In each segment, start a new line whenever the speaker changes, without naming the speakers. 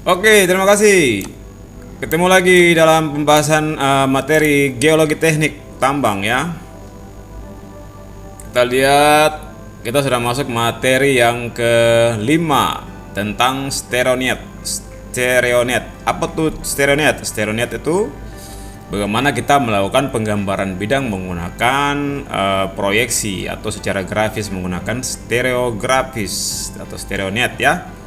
Oke, terima kasih. Ketemu lagi dalam pembahasan materi geologi teknik tambang ya. Kita lihat kita sudah masuk materi yang kelima tentang stereonet. Stereonet. Apa tuh stereonet? Stereonet itu bagaimana kita melakukan penggambaran bidang menggunakan proyeksi atau secara grafis menggunakan stereografis atau stereonet ya.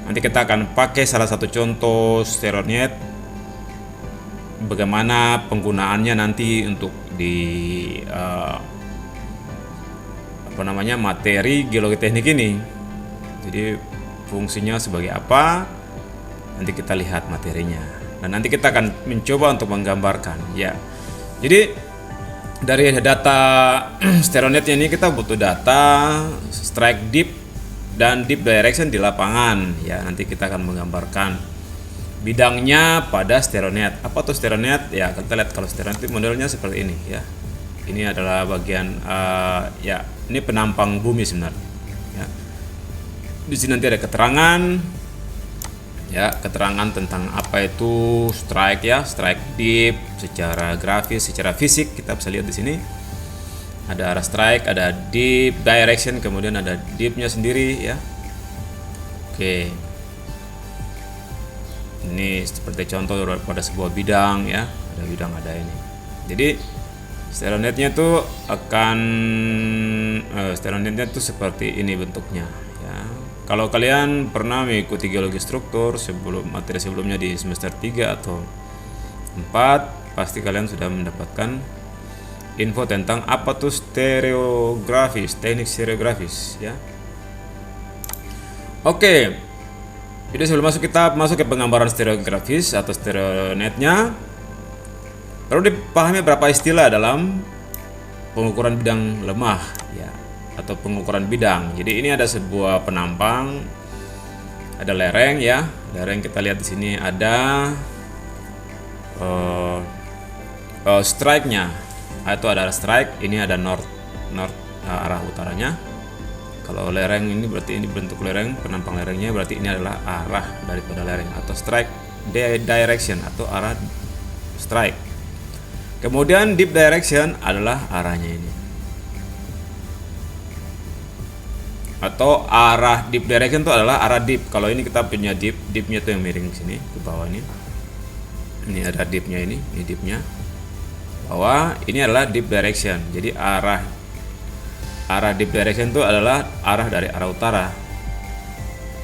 Nanti kita akan pakai salah satu contoh stereonet, bagaimana penggunaannya nanti untuk di materi geologi teknik ini. Jadi fungsinya sebagai apa? Nanti kita lihat materinya. Dan nanti kita akan mencoba untuk menggambarkan ya. Jadi dari data stereonetnya ini kita butuh data strike dip dan deep direction di lapangan ya. Nanti kita akan menggambarkan bidangnya pada stereonet. Apa tuh stereonet? Ya kita lihat kalau stereonet modelnya seperti ini ya. Ini adalah bagian ya ini penampang bumi sebenarnya ya. Di sini nanti ada keterangan ya, keterangan tentang apa itu strike ya, strike dip secara grafis, secara fisik kita bisa lihat di sini. Ada arah strike, ada deep direction, kemudian ada dipnya sendiri ya. Oke. Ini seperti contoh pada sebuah bidang ya, ada bidang ada ini. Jadi stereonetnya tuh akan stereonetnya tuh seperti ini bentuknya ya. Kalau kalian pernah mengikuti geologi struktur sebelum materi sebelumnya di semester 3 atau 4, pasti kalian sudah mendapatkan info tentang apa tuh stereografis, teknik stereografis ya. Oke. Jadi sebelum kita masuk ke penggambaran stereografis atau stereonetnya, perlu dipahami beberapa istilah dalam pengukuran bidang lemah ya, atau pengukuran bidang. Jadi ini ada sebuah penampang, ada lereng ya. Lereng kita lihat di sini ada strike-nya. Itu ada strike, ini ada north arah utaranya. Kalau lereng ini berarti ini bentuk lereng, penampang lerengnya berarti ini adalah arah daripada lereng atau strike direction atau arah strike. Kemudian deep direction adalah arahnya ini. Atau arah deep direction itu adalah arah deep. Kalau ini kita punya deepnya itu yang miring sini ke bawah ini. Ini ada deepnya ini deepnya. Bahwa ini adalah deep direction. Jadi arah deep direction itu adalah arah dari arah utara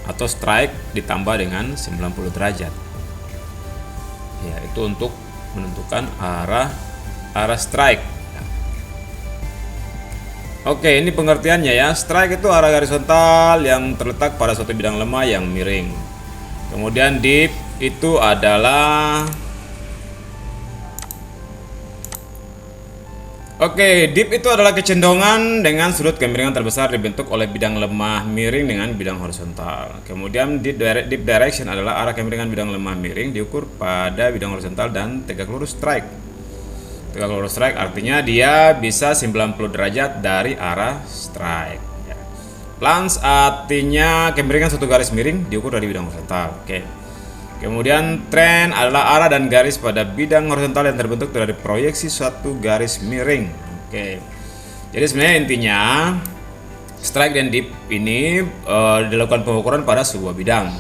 atau strike ditambah dengan 90 derajat. Ya, itu untuk menentukan arah strike. Oke, ini pengertiannya ya. Strike itu arah horizontal yang terletak pada suatu bidang lemah yang miring. Kemudian deep itu adalah deep itu adalah kecenderungan dengan sudut kemiringan terbesar dibentuk oleh bidang lemah miring dengan bidang horizontal. Kemudian deep direction adalah arah kemiringan bidang lemah miring diukur pada bidang horizontal dan tegak lurus strike. Tegak lurus strike artinya dia bisa 90 derajat dari arah strike. Ya. Plunge artinya kemiringan suatu garis miring diukur dari bidang horizontal. Kemudian trend adalah arah dan garis pada bidang horizontal yang terbentuk dari proyeksi suatu garis miring. Jadi sebenarnya intinya strike dan dip ini dilakukan pengukuran pada sebuah bidang,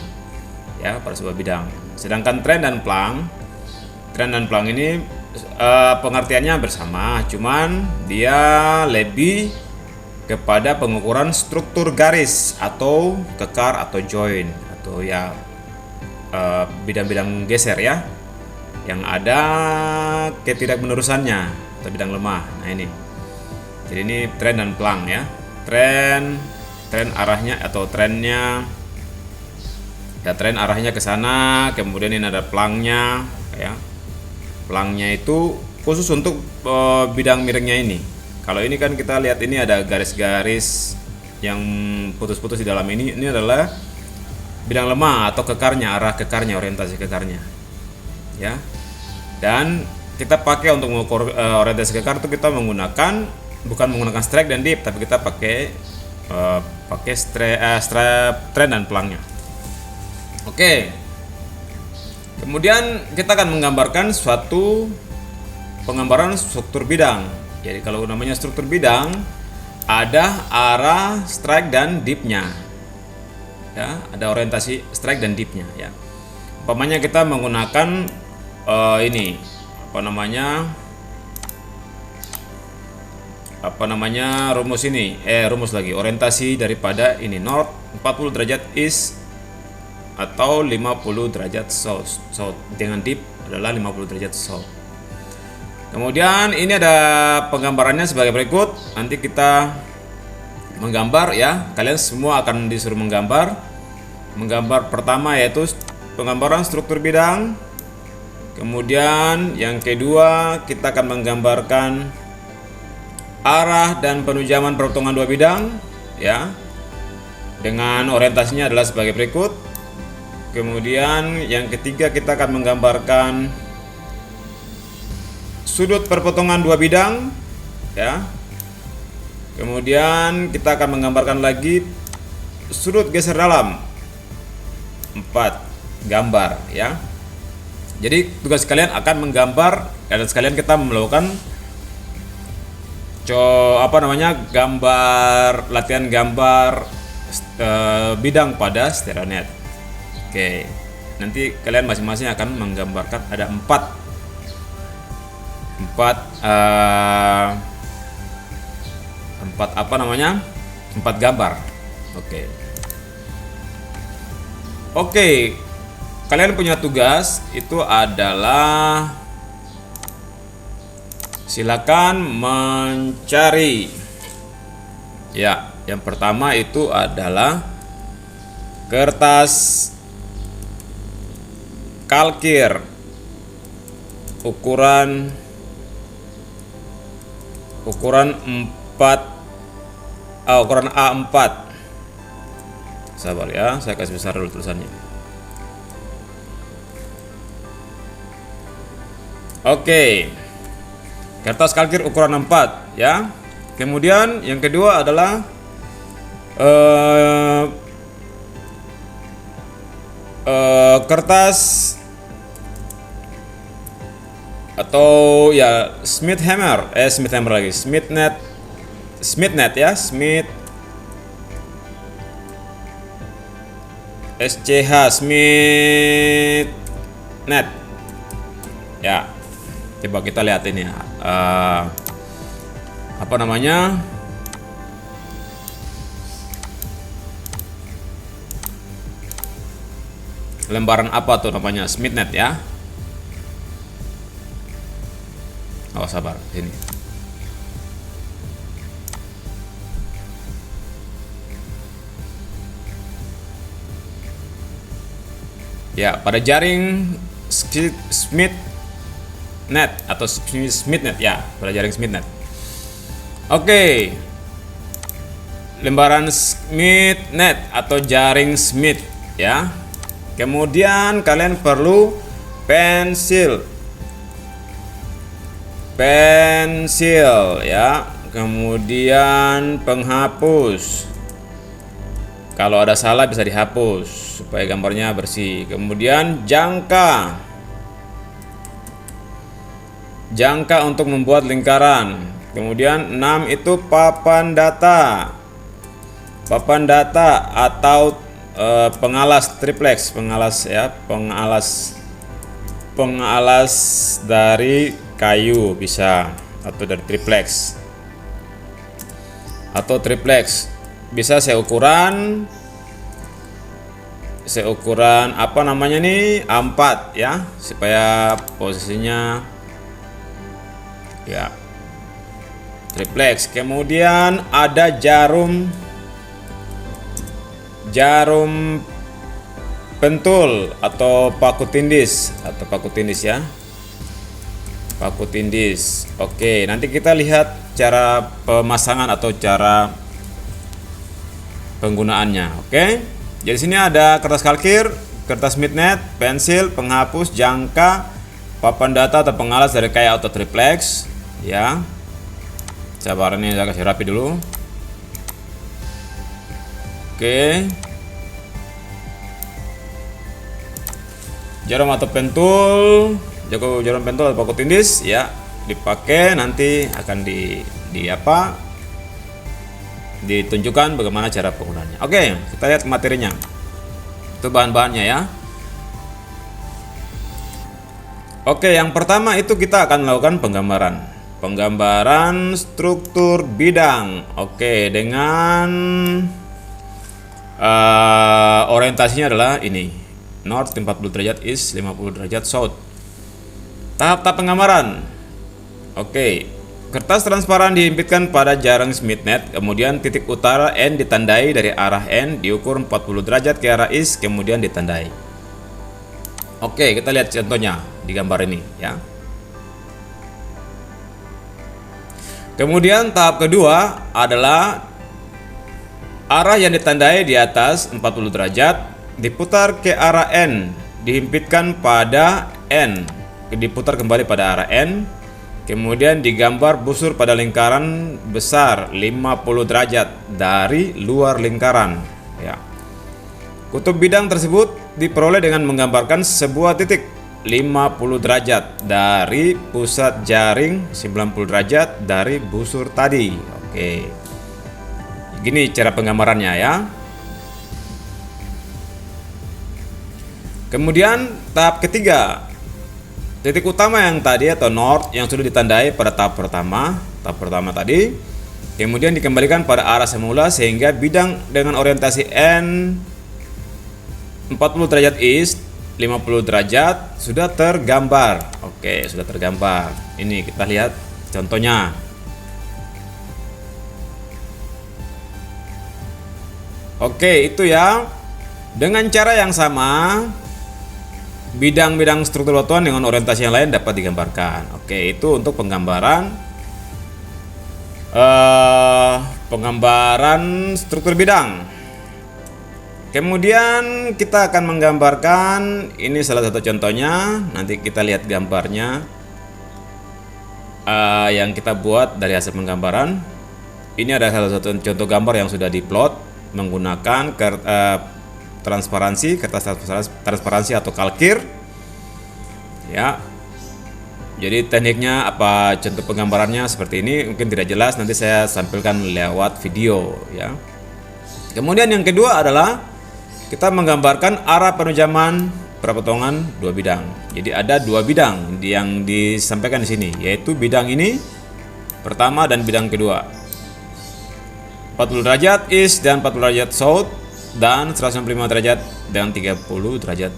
ya, pada sebuah bidang. Sedangkan trend dan plunge ini pengertiannya bersama, cuman dia lebih kepada pengukuran struktur garis atau kekar atau join atau ya bidang-bidang geser ya, yang ada ketidakmenerusannya atau bidang lemah. Nah ini, jadi ini trend dan plunge ya. Trend arahnya atau trendnya ya, trend arahnya ke sana. Kemudian ini ada plunge-nya ya. Plunge-nya itu khusus untuk bidang miringnya ini. Kalau ini kan kita lihat ini ada garis-garis yang putus-putus di dalam ini adalah bidang lemah atau kekarnya, arah kekarnya, orientasi kekarnya ya. Dan kita pakai untuk mengukur orientasi kekar itu kita bukan menggunakan strike dan dip, tapi kita pakai trend dan plunge-nya. Oke. Kemudian kita akan menggambarkan suatu penggambaran struktur bidang. Jadi kalau namanya struktur bidang, ada arah strike dan dipnya. Ya, ada orientasi strike dan dipnya ya. Umpamanya kita menggunakan ini rumus ini, rumus lagi orientasi daripada ini north 40 derajat east atau 50 derajat south dengan dip adalah 50 derajat south. Kemudian ini ada penggambarannya sebagai berikut. Nanti kita menggambar ya. Kalian semua akan disuruh menggambar. Menggambar pertama yaitu penggambaran struktur bidang. Kemudian yang kedua kita akan menggambarkan arah dan penujaman perhitungan dua bidang ya. Dengan orientasinya adalah sebagai berikut. Kemudian yang ketiga kita akan menggambarkan sudut perpotongan dua bidang ya. Kemudian kita akan menggambarkan lagi sudut geser dalam 4 gambar ya. Jadi tugas kalian akan menggambar dan sekalian kita melakukan latihan gambar bidang pada Stereonet. Oke, nanti kalian masing-masing akan menggambarkan ada 4 gambar. Oke, kalian punya tugas itu adalah silakan mencari ya. Yang pertama itu adalah kertas kalkir ukuran A4. Sabar ya, saya kasih besar dulu tulisannya. Oke. Kertas kalkir ukuran 4 ya. Kemudian yang kedua adalah kertas atau ya Smith net ya, Smith net ya. Coba kita lihat ini ya, lembaran apa tuh namanya, Smith net ya. Oh sabar, sini. Ya, pada jaring Smith net atau Smith net ya, pada jaring Smith net. Oke. Lembaran Smith net atau jaring Smith ya. Kemudian kalian perlu pensil ya. Kemudian penghapus. Kalau ada salah bisa dihapus supaya gambarnya bersih. Kemudian jangka untuk membuat lingkaran. Kemudian 6 itu papan data atau pengalas triplex, pengalas dari kayu bisa, atau dari triplex bisa seukuran A4 ya, supaya posisinya ya triplex. Kemudian ada jarum pentul atau paku tindis ya, paku tindis. Oke, nanti kita lihat cara pemasangan atau cara penggunaannya. Oke, jadi sini ada kertas kalkir, kertas Smith net, pensil, penghapus, jangka, papan data atau pengalas dari kayu atau triplex ya. Sabar, ini saya kasih rapi dulu. Oke. jarum atau pentul, jarum pentul atau paku tindis ya, dipakai nanti akan ditunjukkan bagaimana cara penggunaannya. Oke, kita lihat materinya. Itu bahan-bahannya ya. Oke, yang pertama itu kita akan melakukan penggambaran struktur bidang. Oke, dengan orientasinya adalah ini, north 40 derajat, east 50 derajat, south. Tahap-tahap penggambaran. Oke, kertas transparan dihimpitkan pada jaring Smith net, kemudian titik utara N ditandai dari arah N, diukur 40 derajat ke arah east, kemudian ditandai. Oke, kita lihat contohnya di gambar ini ya. Kemudian tahap kedua adalah arah yang ditandai di atas 40 derajat diputar ke arah N, dihimpitkan pada N, diputar kembali pada arah N, kemudian digambar busur pada lingkaran besar 50 derajat dari luar lingkaran ya. Kutub bidang tersebut diperoleh dengan menggambarkan sebuah titik 50 derajat dari pusat jaring, 90 derajat dari busur tadi. Oke. Gini cara penggambarannya ya. Kemudian tahap ketiga, titik utama yang tadi atau north yang sudah ditandai pada tahap pertama tadi, kemudian dikembalikan pada arah semula sehingga bidang dengan orientasi N 40 derajat east, 50 derajat sudah tergambar. Oke, sudah tergambar. Ini kita lihat contohnya. Oke, itu ya. Dengan cara yang sama, bidang-bidang struktur batuan dengan orientasi yang lain dapat digambarkan. Oke, itu untuk penggambaran struktur bidang. Kemudian kita akan menggambarkan, ini salah satu contohnya. Nanti kita lihat gambarnya yang kita buat dari hasil penggambaran. Ini ada salah satu contoh gambar yang sudah diplot menggunakan kertas transparansi atau kalkir ya. Jadi tekniknya apa, contoh penggambarannya seperti ini, mungkin tidak jelas, nanti saya sampaikan lewat video ya. Kemudian yang kedua adalah kita menggambarkan arah penujaman perpotongan dua bidang. Jadi ada dua bidang yang disampaikan di sini, yaitu bidang ini pertama dan bidang kedua. 40 derajat east dan 40 derajat south dan 165 derajat dan 30 derajat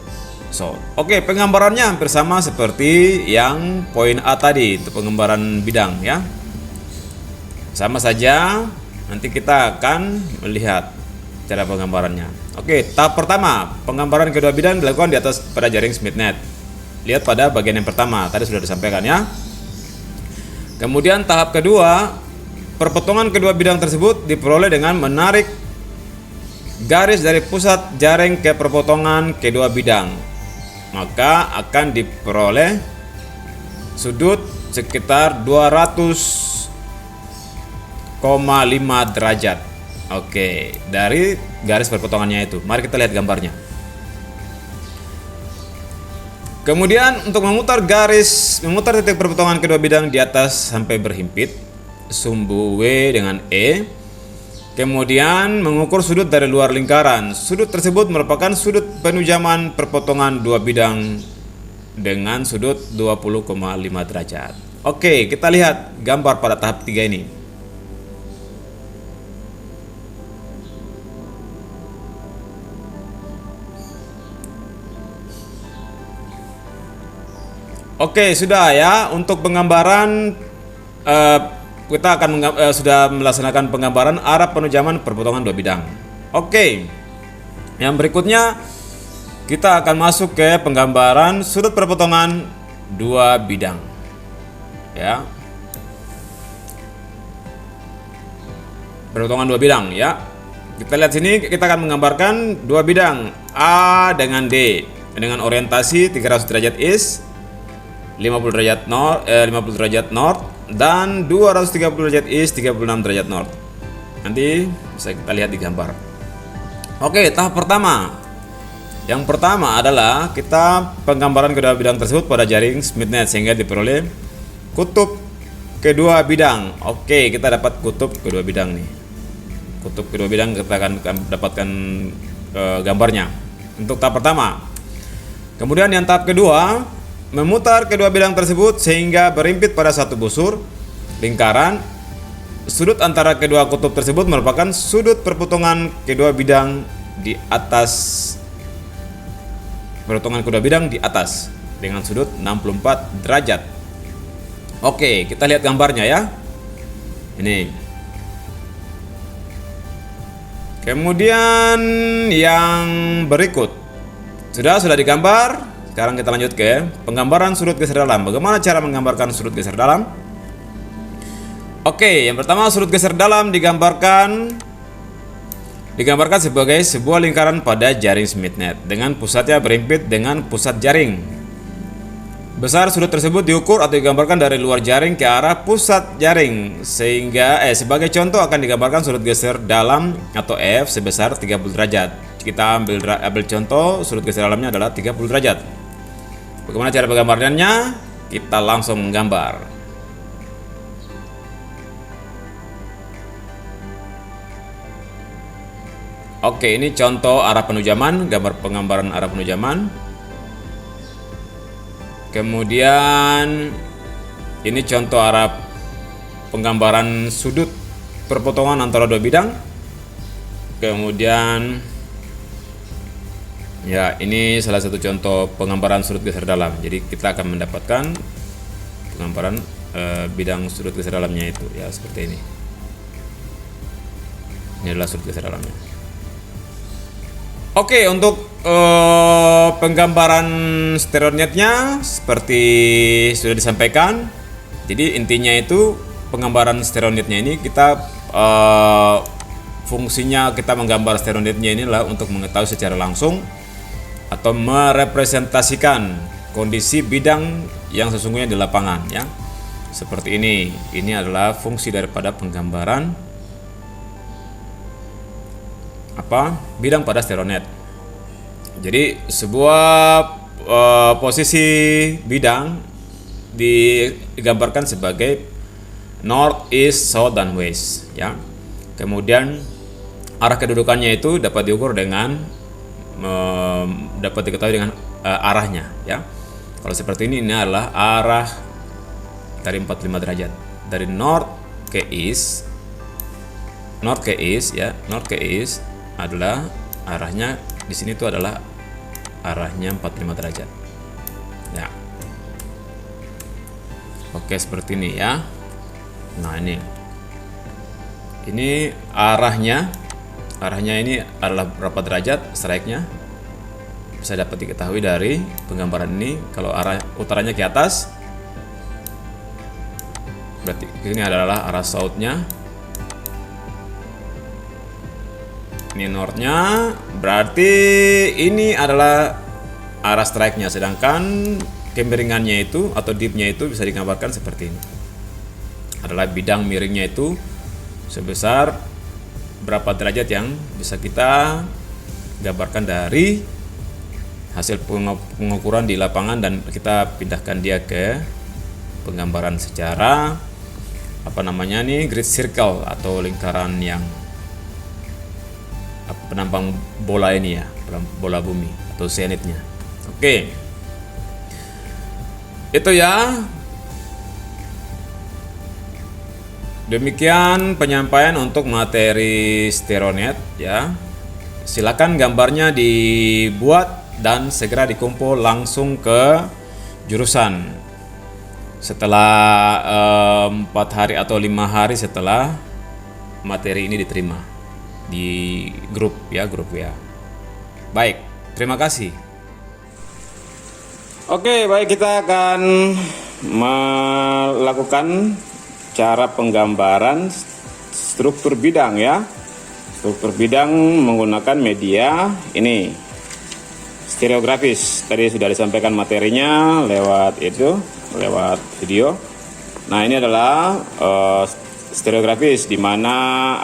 south. Oke, penggambarannya hampir sama seperti yang poin A tadi untuk penggambaran bidang ya. Sama saja, nanti kita akan melihat cara penggambarannya. Oke, tahap pertama, penggambaran kedua bidang dilakukan di atas pada jaring Smith net. Lihat pada bagian yang pertama, tadi sudah disampaikan ya. Kemudian tahap kedua, perpotongan kedua bidang tersebut diperoleh dengan menarik garis dari pusat jaring ke perpotongan kedua bidang. Maka akan diperoleh sudut sekitar 200,5 derajat. Oke, dari garis perpotongannya itu. Mari kita lihat gambarnya. Kemudian untuk memutar titik perpotongan kedua bidang di atas sampai berhimpit, sumbu W dengan E. Kemudian mengukur sudut dari luar lingkaran. Sudut tersebut merupakan sudut penujaman perpotongan dua bidang dengan sudut 20,5 derajat. Oke, kita lihat gambar pada tahap 3 ini. Oke, sudah ya. Untuk penggambaran kita akan sudah melaksanakan penggambaran arah penujaman perpotongan dua bidang. Oke. Yang berikutnya kita akan masuk ke penggambaran sudut perpotongan dua bidang. Ya. Perpotongan dua bidang ya. Kita lihat sini, kita akan menggambarkan dua bidang A dengan D dengan orientasi 300 derajat east, 50 derajat north dan 230 derajat east, 36 derajat north. Nanti bisa kita lihat di gambar. Oke, tahap pertama. Yang pertama adalah kita penggambaran kedua bidang tersebut pada jaring SmithNet sehingga diperoleh kutub kedua bidang. Oke, kita dapat kutub kedua bidang nih. Kutub kedua bidang kita akan dapatkan gambarnya untuk tahap pertama. Kemudian yang tahap kedua, memutar kedua bidang tersebut sehingga berimpit pada satu busur lingkaran. Sudut antara kedua kutub tersebut merupakan sudut perpotongan kedua bidang di atas dengan sudut 64 derajat. Oke, kita lihat gambarnya ya. Ini. Kemudian yang berikut sudah digambar. Sekarang kita lanjut ke penggambaran sudut geser dalam. Bagaimana cara menggambarkan sudut geser dalam? Oke, yang pertama sudut geser dalam digambarkan sebagai sebuah lingkaran pada jaring SmithNet dengan pusatnya berimpit dengan pusat jaring. Besar sudut tersebut diukur atau digambarkan dari luar jaring ke arah pusat jaring sehingga sebagai contoh akan digambarkan sudut geser dalam atau F sebesar 30 derajat. Kita ambil contoh sudut geser dalamnya adalah 30 derajat. Bagaimana cara penggambarannya? Kita langsung menggambar. Oke, ini contoh arah penujaman, gambar penggambaran arah penujaman. Kemudian ini contoh arah penggambaran sudut perpotongan antara dua bidang. Kemudian ya, ini salah satu contoh penggambaran sudut geser dalam. Jadi kita akan mendapatkan penggambaran bidang sudut geser dalamnya itu ya seperti ini. Ini adalah sudut geser dalamnya. Oke, untuk penggambaran stereonetnya seperti sudah disampaikan. Jadi intinya itu penggambaran stereonetnya ini kita fungsinya kita menggambar stereonetnya ini adalah untuk mengetahui secara langsung atau merepresentasikan kondisi bidang yang sesungguhnya di lapangan ya. Seperti ini. Ini adalah fungsi daripada penggambaran bidang pada stereonet. Jadi sebuah posisi bidang digambarkan sebagai north, east, south, dan west ya. Kemudian arah kedudukannya itu dapat diukur dengan dapat diketahui dengan arahnya ya. Kalau seperti ini adalah arah dari 45 derajat dari north ke east ya. North ke east adalah arahnya di sini itu adalah arahnya 45 derajat. Ya. Oke, seperti ini ya. Nah, ini arahnya ini adalah berapa derajat strike-nya. Bisa dapat diketahui dari penggambaran ini. Kalau arah utaranya ke atas, berarti ini adalah arah south-nya. Ini north-nya, berarti ini adalah arah strike-nya, sedangkan kemiringannya itu atau dip-nya itu bisa digambarkan seperti ini. Adalah bidang miringnya itu sebesar berapa derajat yang bisa kita gambarkan dari hasil pengukuran di lapangan dan kita pindahkan dia ke penggambaran secara grid circle atau lingkaran yang penampang bola ini ya, bola bumi atau zenitnya. Oke. Itu ya. Demikian penyampaian untuk materi stereonet ya. Silakan gambarnya dibuat dan segera dikumpul langsung ke jurusan. Setelah 4 hari atau 5 hari setelah materi ini diterima di grup WA. Baik, terima kasih. Oke, baik, kita akan melakukan cara penggambaran struktur bidang ya. Struktur bidang menggunakan media ini stereografis. Tadi sudah disampaikan materinya lewat video. Nah, ini adalah stereografis di mana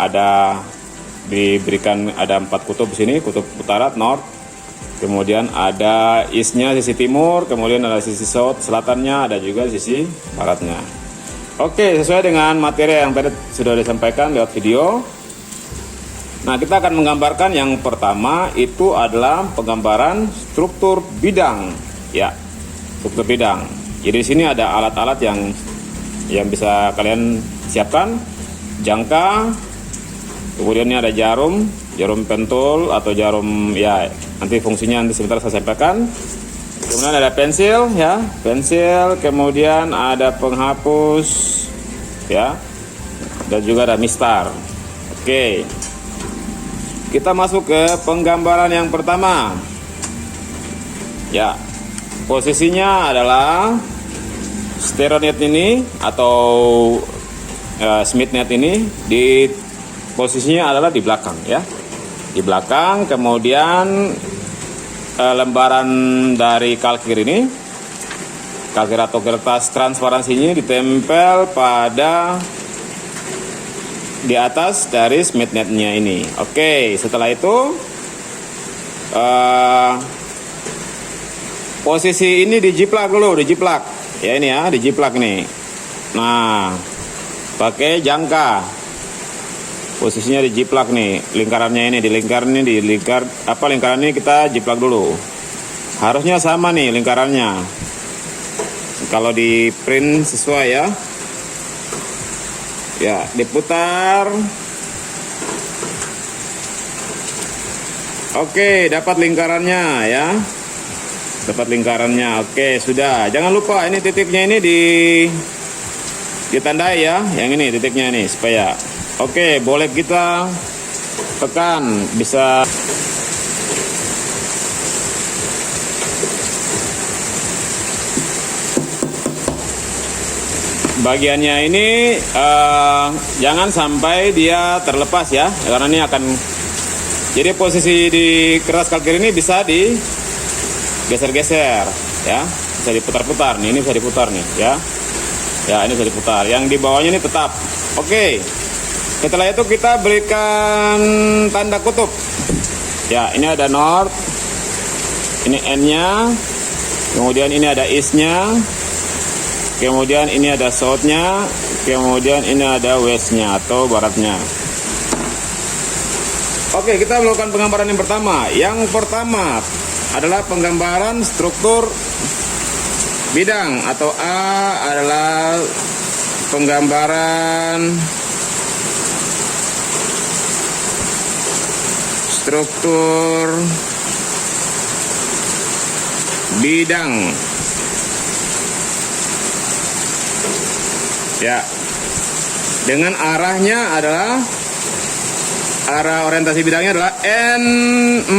diberikan ada 4 kutub di sini, kutub utara, north, kemudian ada eastnya sisi timur, kemudian ada sisi south selatannya, ada juga sisi baratnya. Oke, sesuai dengan materi yang tadi sudah disampaikan lewat video. Nah, kita akan menggambarkan yang pertama itu adalah penggambaran struktur bidang, ya, struktur bidang. Jadi di sini ada alat-alat yang bisa kalian siapkan, jangka, kemudian ini ada jarum pentul atau jarum, ya nanti fungsinya nanti sebentar saya sampaikan. Kemudian ada pensil, ya, pensil, kemudian ada penghapus, ya, dan juga ada mistar. Oke, kita masuk ke penggambaran yang pertama. Ya, posisinya adalah stereonet ini atau Smith net ini di posisinya adalah di belakang, ya, di belakang. Kemudian lembaran dari kalkir ini, kalkir atau kertas transparansinya ditempel pada di atas dari Smith netnya ini. Oke, setelah itu posisi ini dijiplak dulu, dijiplak. Ya ini ya, dijiplak nih. Nah, pakai jangka. Posisinya dijiplak nih, lingkarannya ini, lingkaran ini kita jiplak dulu. Harusnya sama nih lingkarannya. Kalau di print sesuai ya. Ya, diputar. Oke, dapat lingkarannya ya. Dapat lingkarannya. Oke, sudah. Jangan lupa ini titiknya ini ditandai ya. Yang ini titiknya ini supaya. Oke, boleh kita tekan, bisa. Bagiannya ini jangan sampai dia terlepas ya, karena ini akan. Jadi posisi di kertas kalkir ini bisa digeser-geser ya, bisa diputar-putar nih, ini bisa diputar nih ya. Ya, ini bisa diputar. Yang di bawahnya ini tetap. Oke. Setelah itu kita berikan tanda kutub. Ya, ini ada north, ini N-nya, kemudian ini ada east-nya, kemudian ini ada south-nya, kemudian ini ada west-nya atau baratnya. Oke, kita melakukan penggambaran yang pertama. Yang pertama adalah penggambaran struktur bidang atau A adalah penggambaran struktur bidang. Ya. Dengan arahnya adalah arah orientasi bidangnya adalah N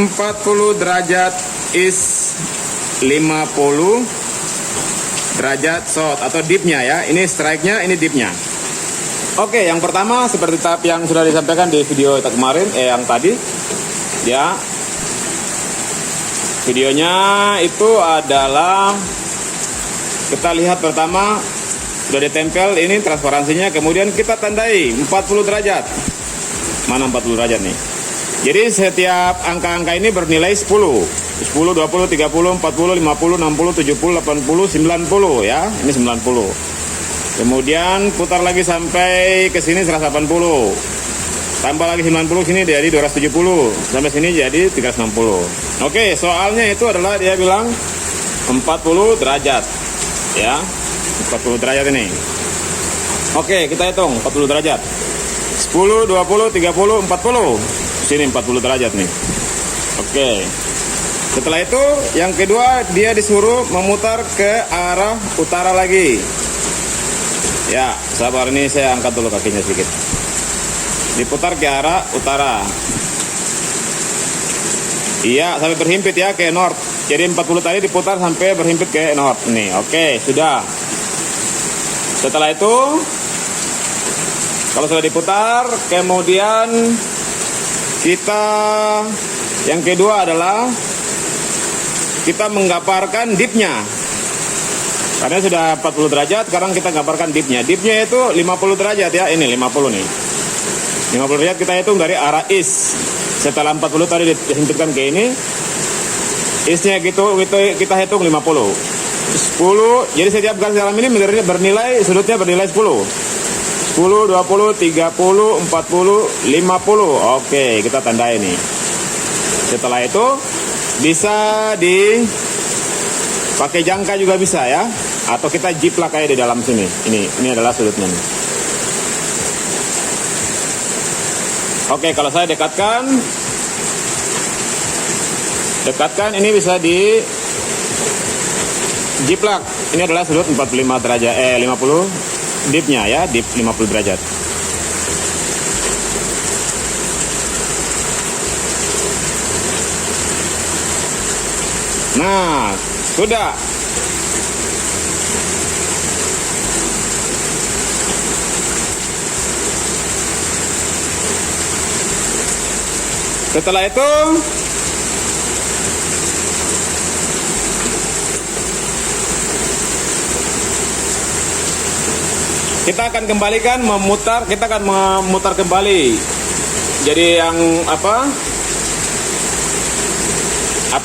40 derajat is 50 derajat south atau dipnya ya. Ini strike-nya, ini dipnya. Oke, yang pertama seperti tahap yang sudah disampaikan di video kemarin yang tadi. Ya, videonya itu adalah kita lihat pertama sudah ditempel ini transparansinya, kemudian kita tandai 40 derajat. Mana 40 derajat nih? Jadi setiap angka-angka ini bernilai 10, 20, 30, 40, 50, 60, 70, 80, 90 ya. Ini 90. Kemudian putar lagi sampai ke sini 180. Tambah lagi 90 sini jadi 270. Sampai sini jadi 360. Oke, soalnya itu adalah dia bilang 40 derajat. Ya. 40 derajat ini. Oke, kita hitung 40 derajat. 10, 20, 30, 40. Sini 40 derajat nih. Oke. Setelah itu yang kedua dia disuruh memutar ke arah utara lagi. Ya, sabar, ini saya angkat dulu kakinya sedikit. Diputar ke arah utara. Iya, sampai berhimpit ya ke north. Jadi 40 tadi diputar sampai berhimpit ke north. Nih, oke, sudah. Setelah itu, kalau sudah diputar, kemudian kita yang kedua adalah kita menggambarkan dipnya. Karena sudah 40 derajat, sekarang kita gambarkan dipnya. Dipnya itu 50 derajat ya, ini 50 nih. 50 derajat kita hitung dari arah east. Setelah 40 tadi dihimpitkan ke ini, Isnya gitu, kita hitung 50. 10, jadi setiap garis dalam ini bernilai, sudutnya bernilai 10. 10, 20, 30, 40, 50. Oke, kita tandai nih. Setelah itu bisa dipakai jangka juga bisa ya, atau kita jiplak kayak di dalam sini. Ini adalah sudutnya nih. Oke, kalau saya dekatkan ini bisa di jiplak. Ini adalah sudut 45 derajat 50 dipnya ya, dip 50 derajat. Nah, sudah. Setelah itu kita akan kembalikan memutar kembali. Jadi yang apa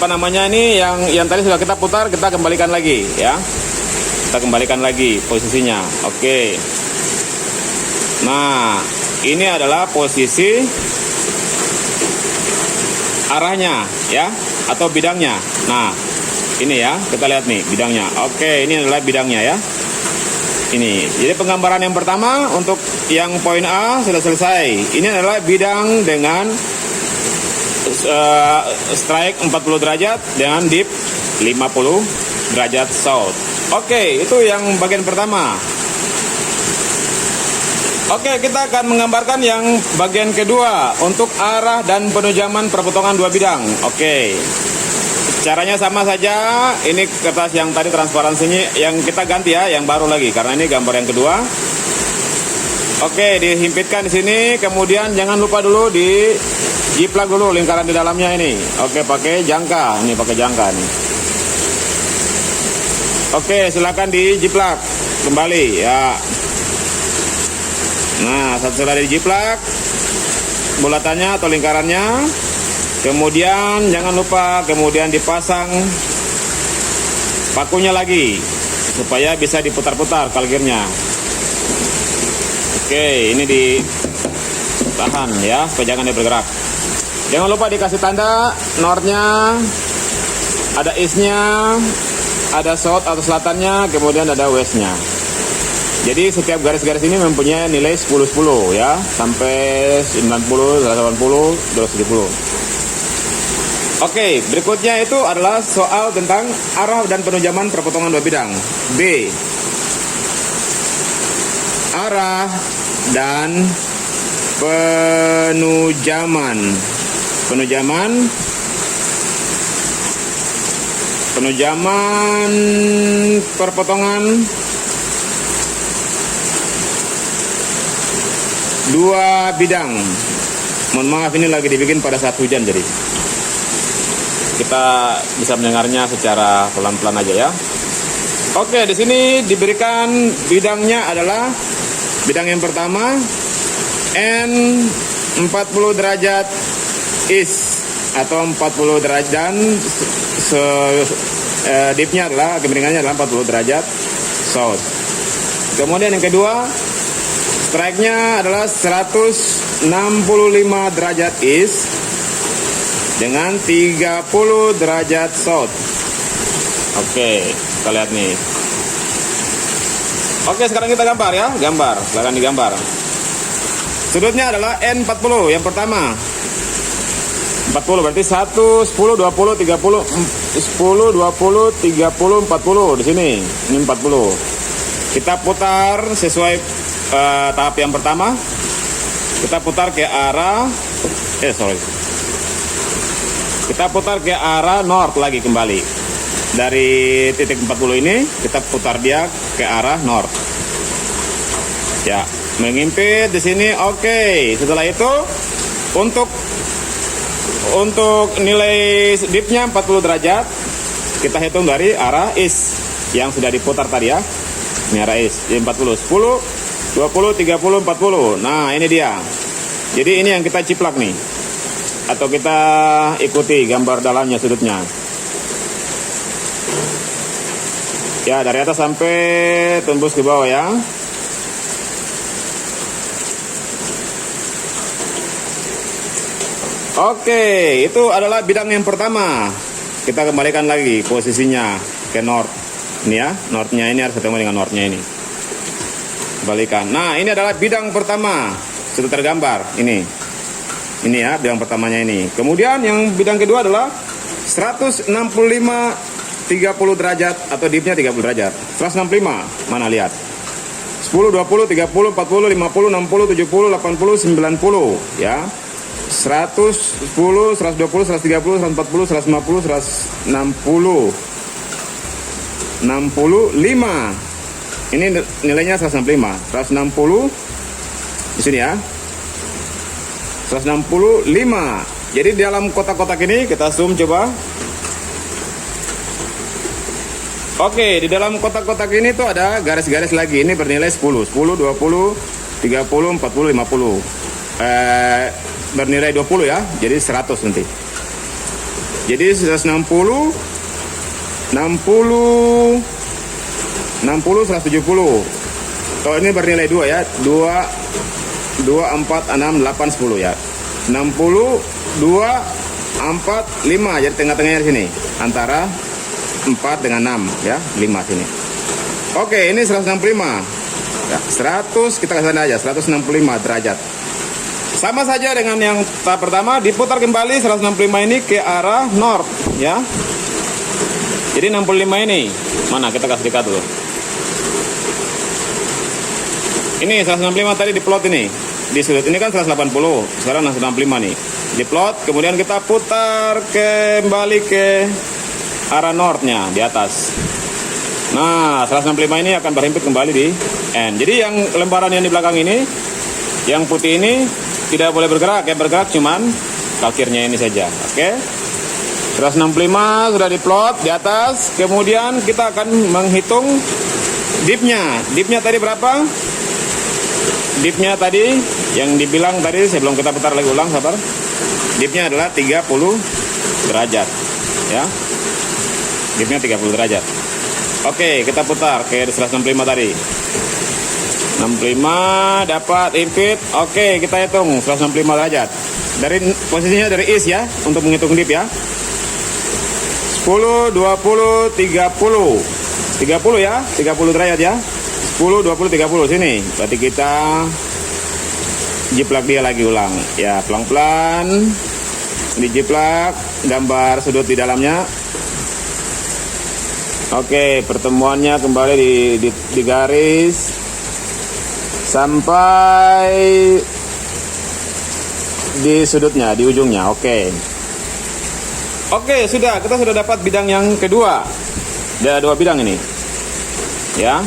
namanya ini yang tadi sudah kita putar, kita kembalikan lagi ya. Kita kembalikan lagi posisinya. Oke. Nah, ini adalah posisi arahnya ya, atau bidangnya. Nah, ini ya, kita lihat nih bidangnya. Oke, ini adalah bidangnya ya. Ini, jadi penggambaran yang pertama untuk yang poin A sudah selesai. Ini adalah bidang dengan strike 40 derajat dengan dip 50 derajat south. Oke, itu yang bagian pertama. Oke, kita akan menggambarkan yang bagian kedua untuk arah dan penujaman perpotongan dua bidang. Oke. Caranya sama saja. Ini kertas yang tadi transparansinya yang kita ganti ya, yang baru lagi karena ini gambar yang kedua. Oke, dihimpitkan di sini, kemudian jangan lupa dulu di jiplak dulu lingkaran di dalamnya ini. Oke, pakai jangka. Ini pakai jangka nih. Oke, silakan dijiplak kembali ya. Nah, setelah dijiplak bulatannya atau lingkarannya, kemudian jangan lupa kemudian dipasang pakunya lagi supaya bisa diputar-putar kalgirnya. Oke, ini ditahan ya supaya jangan dia bergerak. Jangan lupa dikasih tanda northnya, ada eastnya, ada south atau selatannya, kemudian ada westnya. Jadi setiap garis-garis ini mempunyai nilai 10-10 ya, sampai 90, 80, 270. Oke, berikutnya itu adalah soal tentang arah dan penujaman perpotongan dua bidang. B. Arah dan penujaman perpotongan dua bidang. Mohon maaf, ini lagi dibikin pada saat hujan, jadi kita bisa mendengarnya secara pelan-pelan aja ya. Oke, di sini diberikan bidangnya adalah bidang yang pertama N 40 derajat east atau 40 derajat, dipnya adalah kemiringannya adalah 40 derajat south. Kemudian yang kedua, strike-nya adalah 165 derajat east dengan 30 derajat south. Oke, kita lihat nih. Oke, sekarang kita gambar ya. Gambar, silakan digambar. Sudutnya adalah N40 yang pertama. 40 berarti 1, 10, 20, 30, 10, 20, 30, 40 di sini. Ini 40. Kita putar sesuai tahap yang pertama. Kita putar ke arah kita putar ke arah north lagi kembali. Dari titik 40 ini kita putar dia ke arah north. Ya, mengimpit di sini. Oke. Setelah itu untuk nilai dipnya 40 derajat kita hitung dari arah east yang sudah diputar tadi ya. Ini arah east. Jadi 40, 10, 20, 30, 40. Nah, ini dia. Jadi ini yang kita ciplak nih. Atau kita ikuti gambar dalamnya sudutnya. Ya, dari atas sampai tembus ke bawah ya. Oke, itu adalah bidang yang pertama. Kita kembalikan lagi posisinya ke north. Ini ya, northnya ini harus ketemu dengan northnya ini. Kembalikan. Nah, ini adalah bidang pertama. Sudah tergambar. Ini ya, bidang pertamanya ini. Kemudian yang bidang kedua adalah 165 30 derajat atau dipnya 30 derajat. 165. Mana lihat? 10, 20, 30, 40, 50, 60, 70, 80, 90 ya. 110, 120, 130, 140, 150, 160, 65. Ini nilainya 165. 160 di sini ya. 165. Jadi di dalam kotak-kotak ini kita zoom coba. Oke, di dalam kotak-kotak ini tuh ada garis-garis lagi. Ini bernilai 10, 10, 20, 30, 40, 50. Bernilai 20 ya, jadi 100 nanti. Jadi 160, 60, 60, 170. Kalau ini bernilai 2 ya, 2, 4, 6, 8, 10 ya. 60, 2, 4, 5. Jadi tengah-tengahnya di sini. Antara 4 dengan 6 ya, 5 sini. Oke, ini 165. Ya, 100 kita kasih aja 165 derajat. Sama saja dengan yang tahap pertama, diputar kembali 165 ini ke arah north ya. Jadi 65 ini mana kita kasih dekat dulu. Ini 165 tadi diplot ini. Di sudut ini kan 180, sekarang 165 nih. Diplot, kemudian kita putar kembali ke arah northnya di atas. Nah, 165 ini akan berhimpit kembali di N. Jadi yang lembaran yang di belakang ini, yang putih ini tidak boleh bergerak, ya bergerak cuman kalkirnya ini saja. Oke. 165 sudah diplot di atas. Kemudian kita akan menghitung dipnya. Dipnya tadi berapa? Dipnya tadi yang dibilang tadi sebelum kita putar lagi ulang, sabar. Dipnya adalah 30 derajat. Ya. Dipnya 30 derajat. Oke, kita putar ke 165 tadi. 65 dapat impit. Oke, kita hitung 165 derajat. Dari posisinya dari east ya untuk menghitung dip ya. 10, 20, 30. 30 ya, 30 derajat ya. 10, 20, 30 sini. Berarti kita jiplak dia lagi ulang. Ya, pelan-pelan dijiplak, gambar sudut di dalamnya. Oke, pertemuannya kembali di garis sampai di sudutnya, di ujungnya. Oke. Oke, sudah, kita sudah dapat bidang yang kedua. Ada 2 bidang ini. Ya.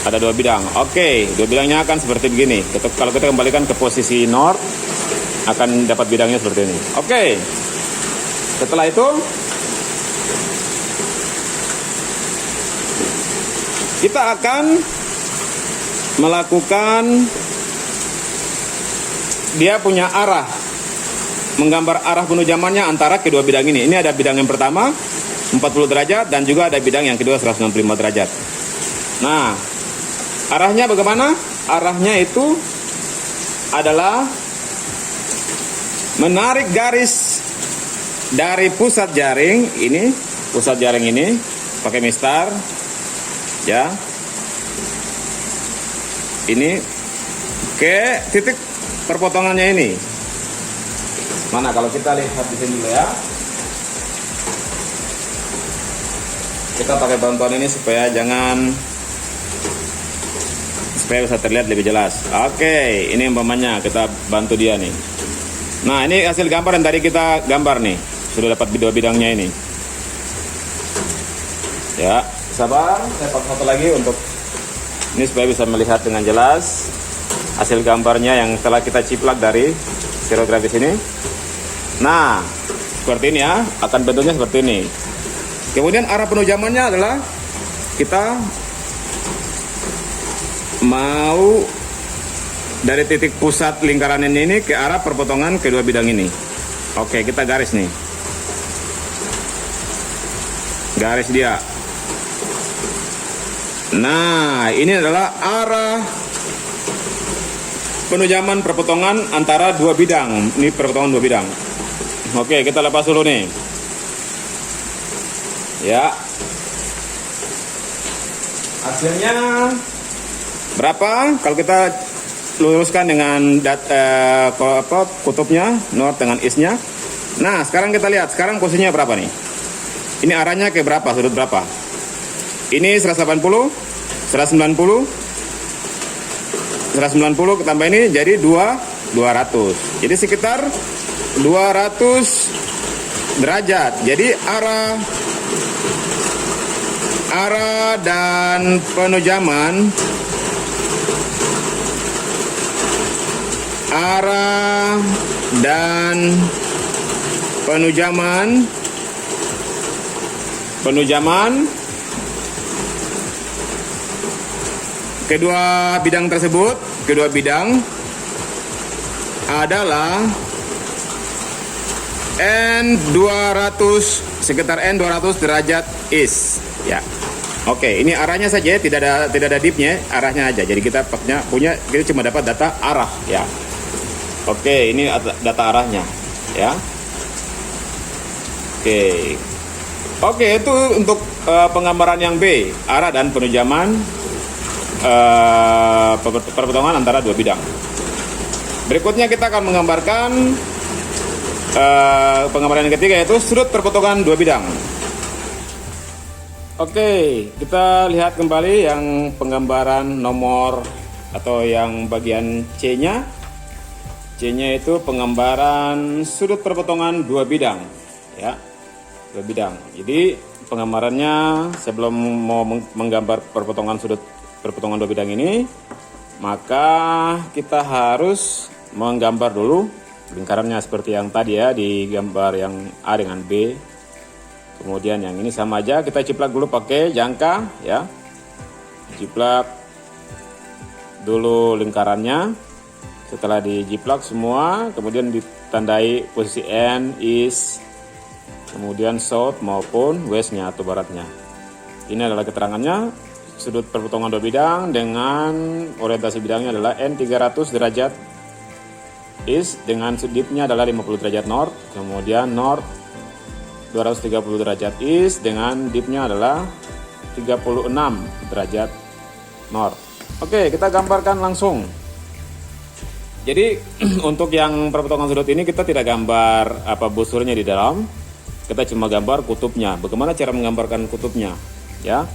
Ada 2 bidang. Oke, 2 bidangnya akan seperti begini. Kalau kita kembalikan ke posisi north, akan dapat bidangnya seperti ini. Oke. Setelah itu kita akan melakukan dia punya arah, menggambar arah penujamannya antara kedua bidang ini. Ini ada bidang yang pertama 40 derajat dan juga ada bidang yang kedua 165 derajat. Nah, arahnya bagaimana? Arahnya itu adalah menarik garis dari pusat jaring ini, pakai mistar ya. Ini ke titik perpotongannya ini. Mana kalau kita lihat di sini dulu ya. Kita pakai bantuan ini supaya bisa terlihat lebih jelas. Oke, ini umpamanya kita bantu dia nih. Nah, ini hasil gambar yang tadi kita gambar nih. Sudah dapat 2 bidangnya ini. Ya, sabar, saya pakai foto lagi untuk ini supaya bisa melihat dengan jelas hasil gambarnya yang telah kita ciplak dari stereografis ini. Nah, seperti ini ya, akan bentuknya seperti ini. Kemudian arah penujamannya adalah kita mau dari titik pusat lingkaran ini ke arah perpotongan kedua bidang ini. Oke, kita garis nih. Garis dia Nah, ini adalah arah penujaman perpotongan antara dua bidang. Ini perpotongan dua bidang. Oke, kita lepas dulu nih. Ya. Hasilnya berapa? Kalau kita luruskan dengan kutubnya, north dengan east-nya. Nah, sekarang kita lihat. Sekarang posisinya berapa nih? Ini arahnya ke berapa? Sudut berapa? Ini 180, 190, 190 tambah ini jadi 200. Jadi sekitar 200 derajat. Jadi arah dan penujaman kedua bidang tersebut, kedua bidang adalah N200, sekitar N200 derajat east. Ya. Oke, ini arahnya saja, tidak ada dipnya, arahnya aja. Jadi kita kita cuma dapat data arah, ya. Oke, ini data arahnya, ya. Oke, itu untuk penggambaran yang B, arah dan penujaman perpotongan antara dua bidang. Berikutnya kita akan menggambarkan penggambaran yang ketiga, yaitu sudut perpotongan dua bidang. Oke, kita lihat kembali yang penggambaran nomor atau yang bagian C-nya. C-nya itu penggambaran sudut perpotongan dua bidang, ya. Dua bidang. Jadi penggambarannya, sebelum mau menggambar sudut perpotongan dua bidang ini, maka kita harus menggambar dulu lingkarannya seperti yang tadi ya, di gambar yang A dengan B. Kemudian yang ini sama aja, kita ciplak dulu pakai jangka, ya. Ciplak dulu lingkarannya. Setelah dijiplak semua, kemudian ditandai posisi N, East, kemudian South maupun West-nya atau baratnya. Ini adalah keterangannya. Sudut perpotongan dua bidang dengan orientasi bidangnya adalah N300 derajat East dengan dipnya adalah 50 derajat North, kemudian North 230 derajat East dengan dipnya adalah 36 derajat North. Oke, kita gambarkan langsung. Jadi untuk yang perpotongan sudut ini kita tidak gambar busurnya di dalam, kita cuma gambar kutubnya. Bagaimana cara menggambarkan kutubnya, ya?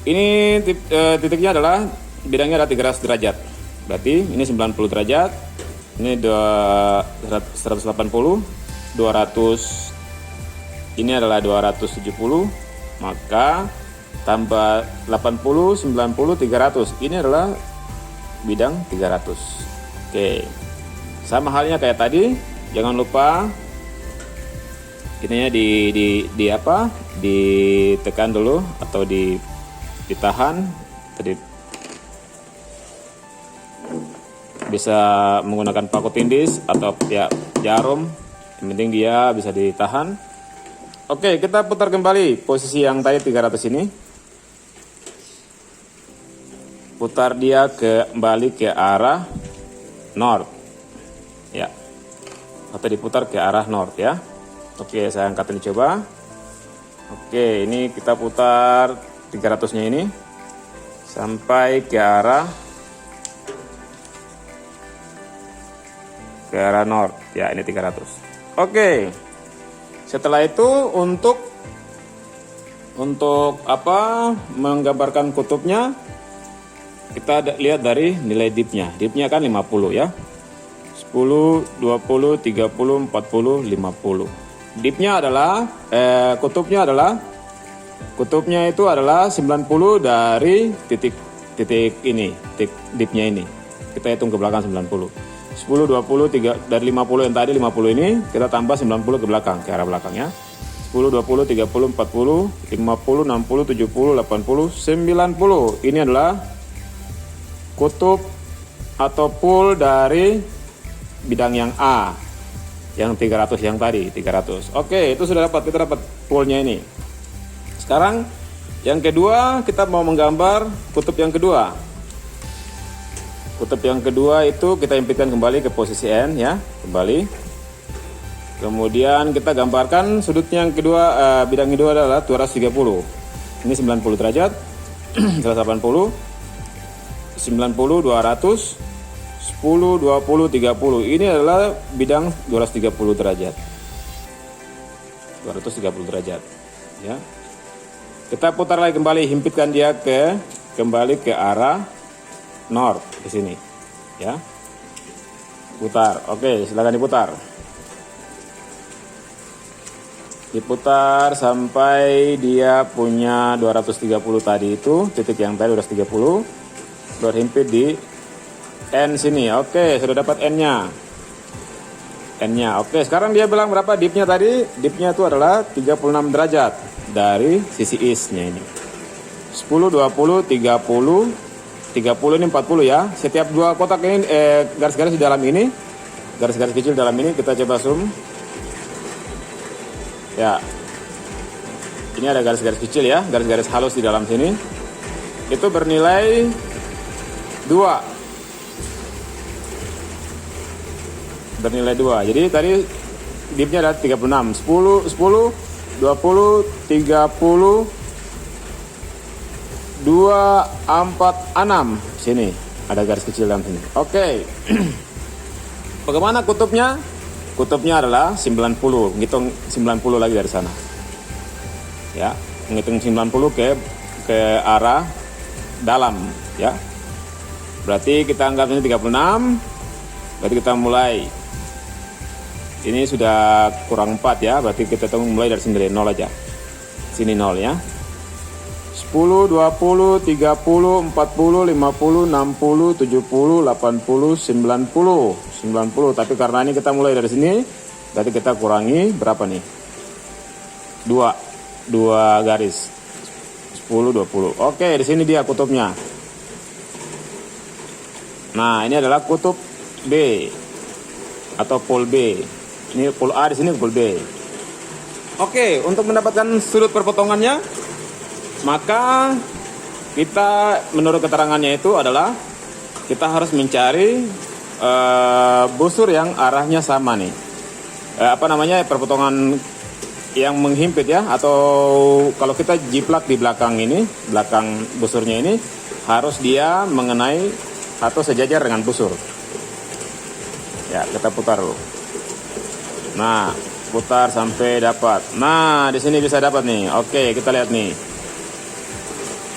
Ini titiknya adalah bidangnya ada 300 derajat. Berarti ini 90 derajat, ini 180, 200. Ini adalah 270, maka tambah 80, 90, 300. Ini adalah bidang 300. Oke. Sama halnya kayak tadi, jangan lupa ininya ditekan dulu atau ditahan. Tadi bisa menggunakan paku tindis atau ya jarum, yang penting dia bisa ditahan. Oke, kita putar kembali posisi yang tadi 300 ini. Putar dia kembali ke arah north, ya, atau diputar ke arah north, ya. Oke, saya angkat ini coba. Oke, ini kita putar 300-nya ini sampai ke arah north, ya. Ini 300. Oke, setelah itu untuk menggambarkan kutubnya, kita lihat dari nilai dipnya. Dipnya kan 50, ya. 10, 20, 30, 40, 50. Dipnya adalah kutubnya itu adalah 90 dari titik ini, titik dipnya ini. Kita hitung ke belakang 90. 10, 20, 3, dari 50 yang tadi 50 ini kita tambah 90 ke belakang, ke arah belakang, ya. 10, 20, 30, 40, 50, 60, 70, 80, 90. Ini adalah kutub atau pool dari bidang yang A, yang 300 yang tadi, 300. Oke, itu sudah kita dapat poolnya ini. Sekarang Yang kedua, kita mau menggambar kutub yang kedua. Kutub yang kedua itu kita impitkan kembali ke posisi N ya, kembali. Kemudian kita gambarkan sudutnya yang kedua, bidang kedua adalah 230. Ini 90 derajat, 180, 90, 200, 10, 20, 30. Ini adalah bidang 230 derajat. 230 derajat ya. Kita putar lagi kembali, himpitkan dia kembali ke arah north di sini ya. Putar. Oke, silakan diputar. Diputar sampai dia punya 230 tadi itu, titik yang tadi 230. Berhimpit di N sini. Oke, sudah dapat N-nya. N-nya. Oke, sekarang dia bilang berapa dipnya tadi? Dipnya itu adalah 36 derajat dari sisi east-nya ini. 10, 20, 30, 30 ini 40 ya. Setiap dua kotak ini garis-garis di dalam ini, garis-garis kecil dalam ini kita coba zoom. Ya. Ini ada garis-garis kecil ya, garis-garis halus di dalam sini. Itu bernilai 2. Bernilai 2. Jadi tadi dipnya ada 36, 10, 20, 30, 2, 4, 6. Sini ada garis kecil dalam sini. Oke. Bagaimana kutubnya? Kutubnya adalah 90. Menghitung 90 lagi dari sana. Ya, menghitung 90 ke arah dalam ya. Berarti kita anggap ini 36. Berarti kita mulai. Ini sudah kurang 4 ya. Berarti kita mulai dari sini, dari 0 aja. Sini 0 ya. 10, 20, 30, 40, 50, 60, 70, 80, 90. 90. Tapi karena ini kita mulai dari sini, berarti kita kurangi berapa nih? 2 garis. 10, 20. Oke, di sini dia kutubnya. Nah, ini adalah kutub B atau pol B. Ini pol A, di sini pol B. Oke, untuk mendapatkan sudut perpotongannya, maka kita menurut keterangannya itu adalah kita harus mencari busur yang arahnya sama nih. Perpotongan yang menghimpit ya, atau kalau kita jiplak di belakang ini, belakang busurnya ini harus dia mengenai atau sejajar dengan busur. Ya, kita putar dulu. Nah, putar sampai dapat. Nah, di sini bisa dapat nih. Oke, kita lihat nih.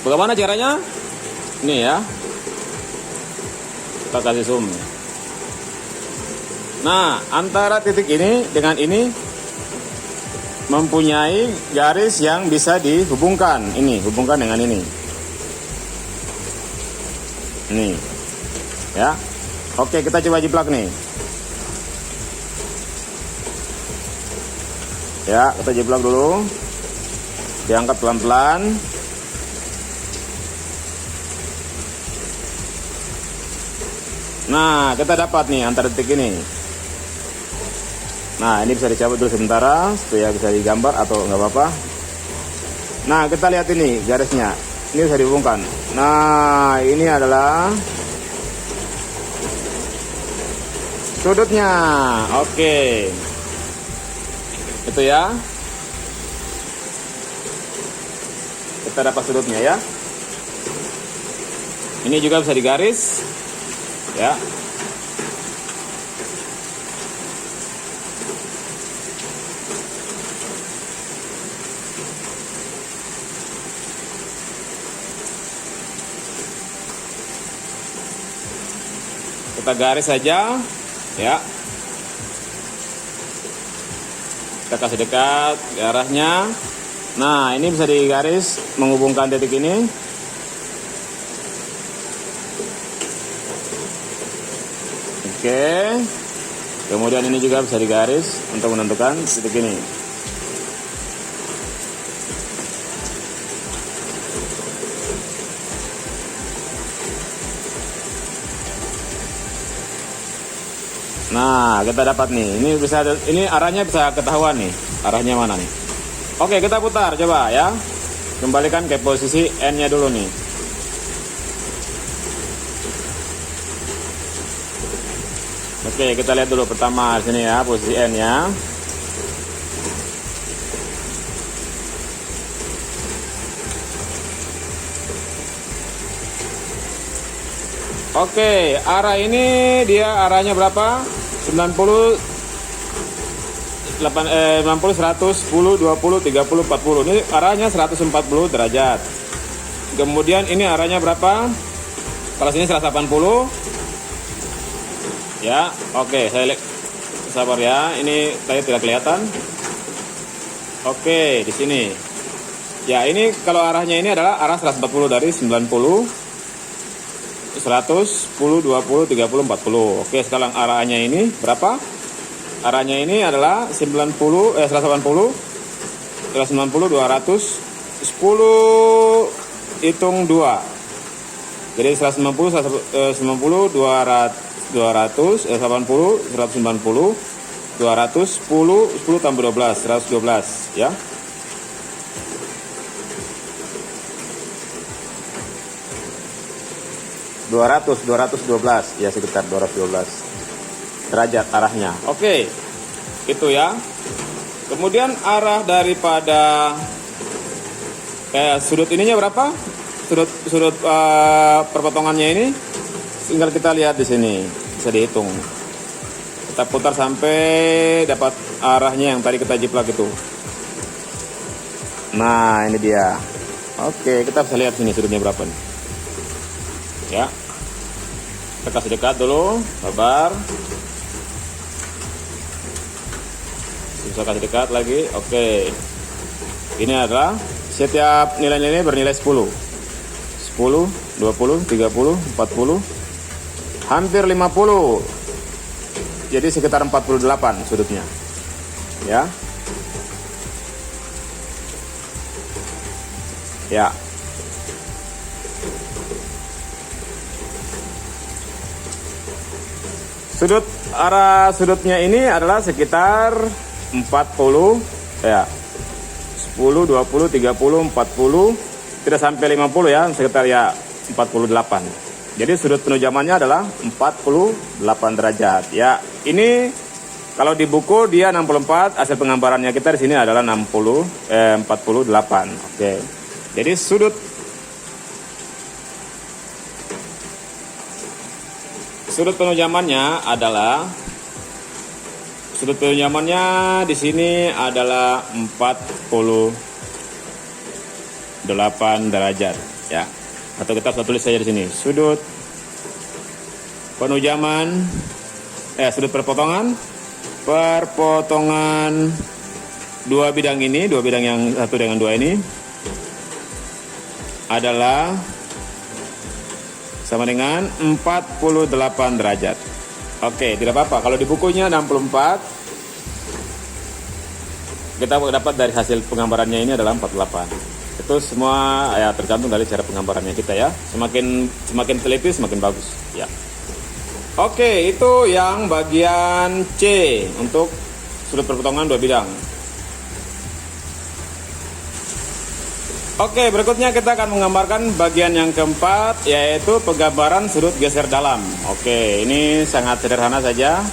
Bagaimana caranya? Ini ya. Kita kasih zoom. Nah, antara titik ini dengan ini mempunyai garis yang bisa dihubungkan. Ini, hubungkan dengan ini. Nih. Ya. Oke, kita coba jiplak nih. Ya, kita jiplak dulu. Diangkat pelan-pelan. Nah, kita dapat nih antara titik ini. Nah, ini bisa dicabut dulu sementara supaya bisa digambar atau nggak apa-apa. Nah, kita lihat ini garisnya. Ini bisa dihubungkan. Nah, ini adalah sudutnya. Oke. Itu ya. Kita dapat sudutnya ya. Ini juga bisa digaris. Ya. Kita garis saja, ya. Kita kasih dekat ke arahnya. Nah, ini bisa digaris menghubungkan titik ini. Oke. Kemudian ini juga bisa digaris untuk menentukan titik ini. Nah, kita dapat nih. Ini arahnya bisa ketahuan nih. Arahnya mana nih? Oke, kita putar coba ya. kembalikan ke posisi N-nya dulu nih. Oke, kita lihat dulu pertama sini ya, posisi N-nya. Oke, arah ini dia arahnya berapa? 90 90 110 20 30 40. Ini arahnya 140 derajat. Kemudian ini arahnya berapa? Kalau sini 180. Ya, oke, saya lihat. Sabar ya, ini tadi tidak kelihatan. Oke, di sini. Ya, ini kalau arahnya ini adalah arah 140 dari 90 110, 20, 30, 40. Oke, sekarang arahnya ini berapa? Arahnya ini adalah 180, 190, 200, 10 hitung 2. Jadi 190, 190, 200, 200, 80, 190, 200, 10 tambah 12, 112 ya. 212 ya, sekitar 212 derajat arahnya. Oke, itu ya. Kemudian arah daripada sudut ininya berapa? Sudut perpotongannya ini tinggal kita lihat di sini, bisa dihitung. Kita putar sampai dapat arahnya yang tadi kita jiplak itu. Nah, ini dia. Oke, kita bisa lihat sini sudutnya berapa nih. Ya, kita kasih dekat dulu, sabar. Bisa kasih dekat lagi. Oke, ini adalah setiap nilai-nilai bernilai 10, 10, 20, 30, 40, hampir 50. Jadi sekitar 48 sudutnya. Ya. Ya. Arah sudutnya ini adalah sekitar 40 ya. 10, 20, 30, 40, tidak sampai 50 ya, sekitar ya 48. Jadi sudut penujamannya adalah 48 derajat. Ya, ini kalau di buku dia 64, hasil penggambarannya kita di sini adalah 48. Oke. Jadi sudut penujamannya di sini adalah 48 derajat ya. Atau kita bisa tulis saja di sini. Sudut perpotongan dua bidang ini, dua bidang yang satu dengan dua ini adalah sama dengan 48 derajat. Oke, tidak apa-apa. Kalau di bukunya 64, kita dapat dari hasil penggambarannya ini adalah 48. Itu semua ya tergantung dari cara penggambarannya kita ya. Semakin teliti semakin bagus ya. Oke, itu yang bagian C untuk sudut perpotongan dua bidang. Oke, berikutnya kita akan menggambarkan bagian yang keempat, yaitu penggambaran sudut geser dalam. Oke, ini sangat sederhana saja.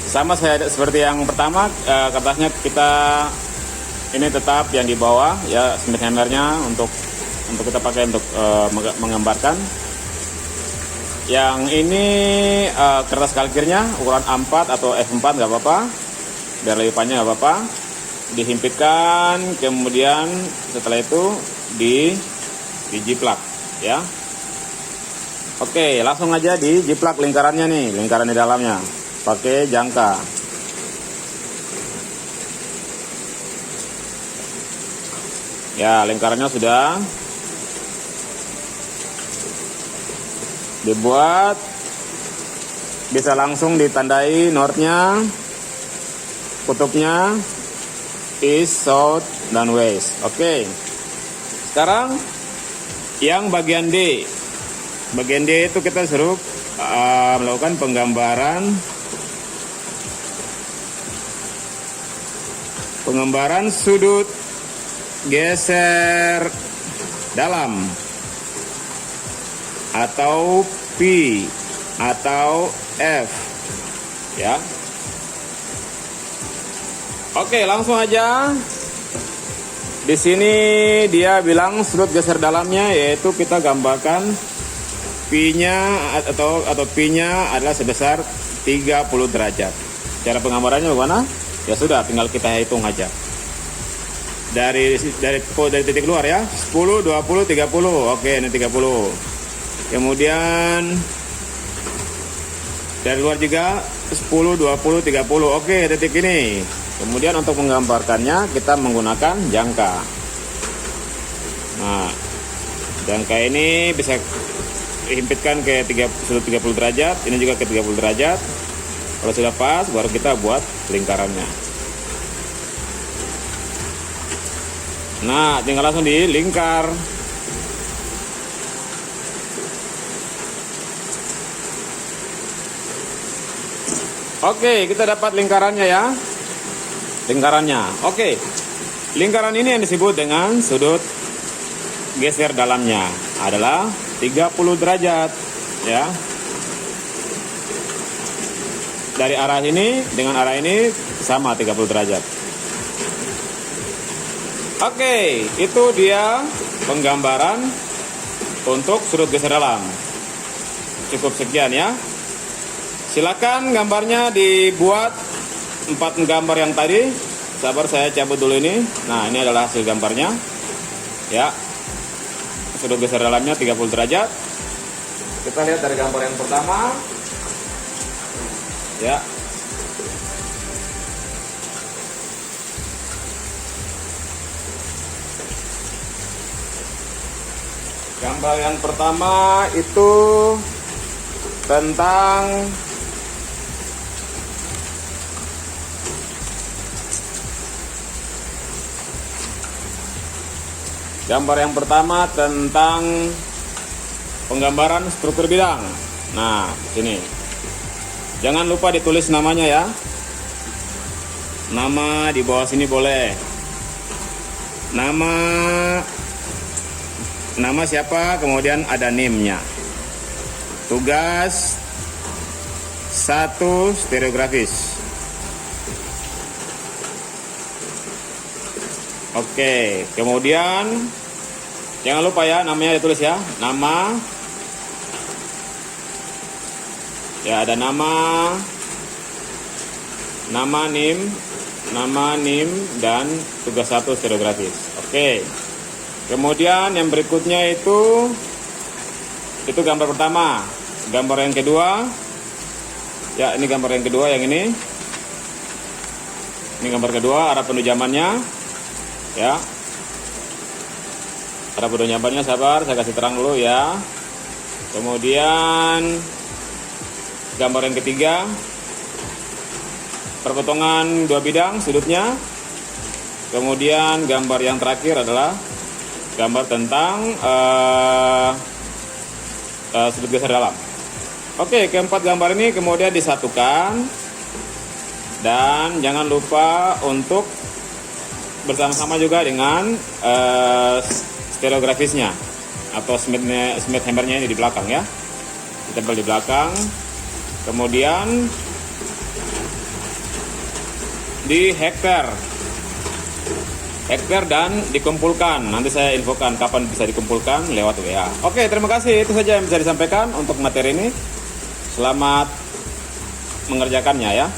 Sama seperti yang pertama, kertasnya kita ini tetap yang di bawah ya, Smith hammernya untuk kita pakai untuk menggambarkan. Yang ini kertas kalkirnya ukuran A4 atau F4 nggak apa-apa, biar lebih panjang nggak apa-apa. Dihimpitkan, kemudian setelah itu dijiplak ya. Oke, langsung aja dijiplak lingkarannya nih, lingkaran di dalamnya pakai jangka. Ya, lingkarannya sudah dibuat, bisa langsung ditandai northnya, kutubnya, east, south, dan west. Oke. Sekarang yang bagian D. Bagian D itu kita suruh melakukan penggambaran sudut geser dalam atau P atau F ya. Oke, langsung aja. Di sini dia bilang sudut geser dalamnya yaitu kita gambarkan P-nya atau P-nya adalah sebesar 30 derajat. Cara penggambarannya bagaimana? Ya sudah, tinggal kita hitung aja. Dari titik luar ya, 10, 20, 30. Oke, ini 30. Kemudian dari luar juga 10, 20, 30. Oke, titik ini. Kemudian untuk menggambarkannya kita menggunakan jangka. Nah, jangka ini bisa dihimpitkan ke sudut 30 derajat, ini juga ke 30 derajat. Kalau sudah pas, baru kita buat lingkarannya. Nah, tinggal langsung dilingkar. Oke, kita dapat lingkarannya ya. Lingkarannya. Oke. Lingkaran ini yang disebut dengan sudut geser dalamnya adalah 30 derajat ya. Dari arah ini dengan arah ini sama 30 derajat. Oke, itu dia penggambaran untuk sudut geser dalam. Cukup sekian ya. Silakan gambarnya dibuat 4 gambar yang tadi. Sabar, saya cabut dulu ini. Nah, ini adalah hasil gambarnya ya. Sudut geser dalamnya 30 derajat. Kita lihat dari gambar yang pertama ya. Gambar yang pertama itu tentang penggambaran struktur bidang. Nah, sini. Jangan lupa ditulis namanya ya. Nama di bawah sini boleh. Nama siapa, kemudian ada NIM-nya. Tugas 1 stereografis. Oke, kemudian jangan lupa ya namanya ditulis ya. Nama. Ya, ada nama NIM dan tugas 1 stereografis. Oke. Kemudian yang berikutnya itu gambar pertama. Gambar yang kedua. Ya, ini gambar yang kedua yang ini. Ini gambar kedua, arah penunjamannya. Ya. Arah penunjamannya, sabar, saya kasih terang dulu ya. Kemudian gambar yang ketiga, perpotongan 2 bidang sudutnya. Kemudian gambar yang terakhir adalah gambar tentang sudut geser dalam. Oke, keempat gambar ini kemudian disatukan. Dan jangan lupa untuk bersama-sama juga dengan stereografisnya atau Smith hammernya ini di belakang ya. Ditempel di belakang. Kemudian di hektar dan dikumpulkan. Nanti saya infokan kapan bisa dikumpulkan lewat WA. Oke, terima kasih. Itu saja yang bisa disampaikan untuk materi ini. Selamat mengerjakannya ya.